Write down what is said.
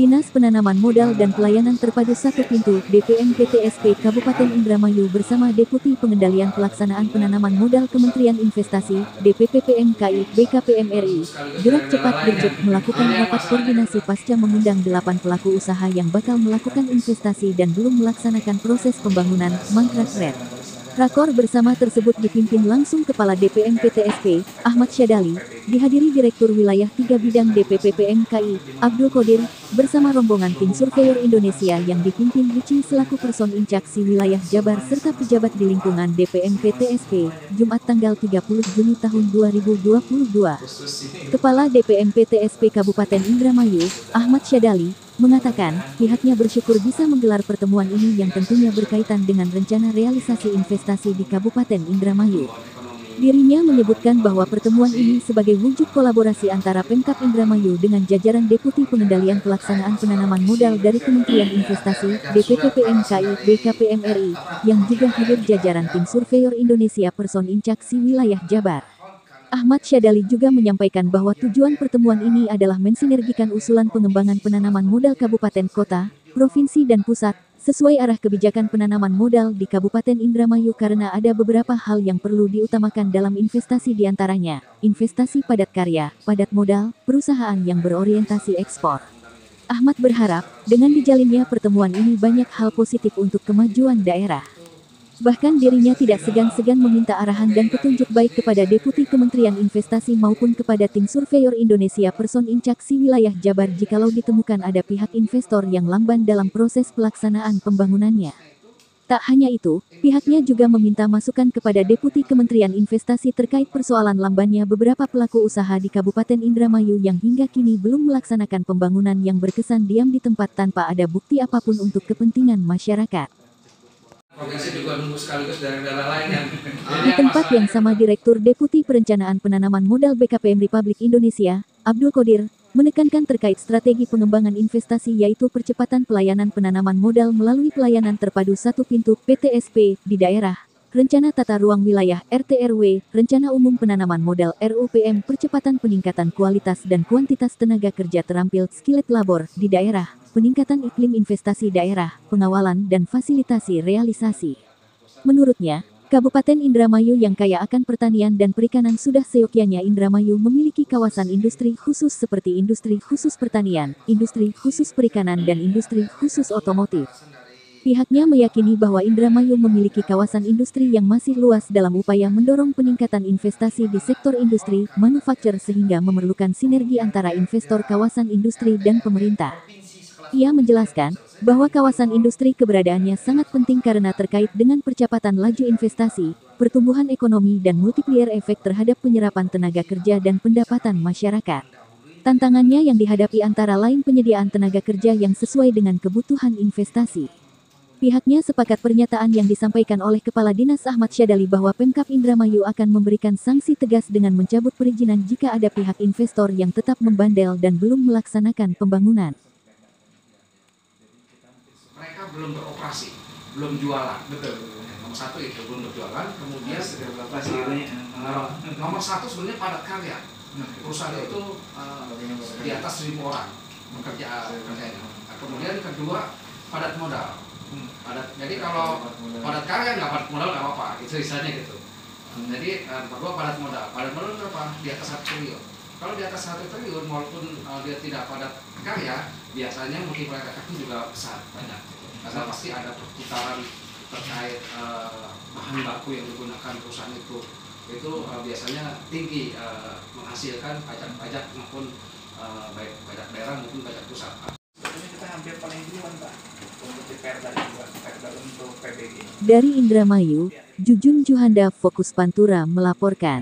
Dinas Penanaman Modal dan Pelayanan Terpadu Satu Pintu (DPMPTSP) Kabupaten Indramayu bersama Deputi Pengendalian Pelaksanaan Penanaman Modal Kementerian Investasi (DPPPMKI) BKPM RI gerak cepat gercep melakukan rapat koordinasi pasca mengundang 8 pelaku usaha yang bakal melakukan investasi dan belum melaksanakan proses pembangunan mangkrak red. Rakor bersama tersebut dipimpin langsung Kepala DPMPTSP, Ahmad Syadali, dihadiri Direktur Wilayah 3 Bidang DPPPMKI, Abdul Qodir, bersama rombongan tim surveyor Indonesia yang dipimpin Uci selaku person incaksi wilayah Jabar serta pejabat di lingkungan DPMPTSP, Jumat tanggal 30 Juni tahun 2022. Kepala DPMPTSP Kabupaten Indramayu, Ahmad Syadali, mengatakan pihaknya bersyukur bisa menggelar pertemuan ini yang tentunya berkaitan dengan rencana realisasi investasi di Kabupaten Indramayu. Dirinya menyebutkan bahwa pertemuan ini sebagai wujud kolaborasi antara Pemkab Indramayu dengan jajaran Deputi Pengendalian Pelaksanaan Penanaman Modal dari Kementerian Investasi, DPPPMKI, BKPM RI, yang juga hadir jajaran tim surveyor Indonesia person incaksi wilayah Jabar. Ahmad Syadali juga menyampaikan bahwa tujuan pertemuan ini adalah mensinergikan usulan pengembangan penanaman modal kabupaten kota, provinsi dan pusat, sesuai arah kebijakan penanaman modal di Kabupaten Indramayu karena ada beberapa hal yang perlu diutamakan dalam investasi diantaranya, investasi padat karya, padat modal, perusahaan yang berorientasi ekspor. Ahmad berharap, dengan dijalinnya pertemuan ini banyak hal positif untuk kemajuan daerah. Bahkan dirinya tidak segan-segan meminta arahan dan petunjuk baik kepada Deputi Kementerian Investasi maupun kepada tim surveyor Indonesia person incaksi wilayah Jabar jikalau ditemukan ada pihak investor yang lamban dalam proses pelaksanaan pembangunannya. Tak hanya itu, pihaknya juga meminta masukan kepada Deputi Kementerian Investasi terkait persoalan lambannya beberapa pelaku usaha di Kabupaten Indramayu yang hingga kini belum melaksanakan pembangunan yang berkesan diam di tempat tanpa ada bukti apapun untuk kepentingan masyarakat. Provinsi juga nunggu sekaligus daerah-daerah lain yang di tempat yang sama Direktur Deputi Perencanaan Penanaman Modal BKPM Republik Indonesia, Abdul Qodir, menekankan terkait strategi pengembangan investasi yaitu percepatan pelayanan penanaman modal melalui pelayanan terpadu satu pintu PTSP di daerah, rencana tata ruang wilayah RT/RW, rencana umum penanaman modal RUPM, percepatan peningkatan kualitas dan kuantitas tenaga kerja terampil skilled labor di daerah, peningkatan iklim investasi daerah, pengawalan dan fasilitasi realisasi. Menurutnya, Kabupaten Indramayu yang kaya akan pertanian dan perikanan sudah seyogyanya Indramayu memiliki kawasan industri khusus seperti industri khusus pertanian, industri khusus perikanan dan industri khusus otomotif. Pihaknya meyakini bahwa Indramayu memiliki kawasan industri yang masih luas dalam upaya mendorong peningkatan investasi di sektor industri, manufaktur sehingga memerlukan sinergi antara investor kawasan industri dan pemerintah. Ia menjelaskan bahwa kawasan industri keberadaannya sangat penting karena terkait dengan percepatan laju investasi, pertumbuhan ekonomi dan multiplier efek terhadap penyerapan tenaga kerja dan pendapatan masyarakat. Tantangannya yang dihadapi antara lain penyediaan tenaga kerja yang sesuai dengan kebutuhan investasi. Pihaknya sepakat pernyataan yang disampaikan oleh Kepala Dinas Ahmad Syadali bahwa Pemkab Indramayu akan memberikan sanksi tegas dengan mencabut perizinan jika ada pihak investor yang tetap membandel dan belum melaksanakan pembangunan. Mereka belum beroperasi, belum jualan, betul. Nomor satu itu belum berjualan, kemudian nomor satu sebenarnya padat karya. Perusahaan itu di atas 1.000 orang bekerjanya. Kemudian kedua padat modal. Jadi kalau padat karya nggak padat modal nggak apa-apa, itu istilahnya gitu. Jadi kedua padat modal berapa? Di atas 1 triliun. Kalau di atas 1 triliun walaupun dia tidak padat karya, biasanya multiplier efeknya juga besar, banyak. Karena pasti ada perputaran terkait bahan baku yang digunakan perusahaan itu biasanya tinggi, menghasilkan pajak-pajak maupun baik pajak daerah maupun pajak pusat. Ini kita hampir paling duluan Pak untuk di Perda juga, Perda untuk PBG. Dari Indramayu, Jujun Juhanda Fokus Pantura melaporkan.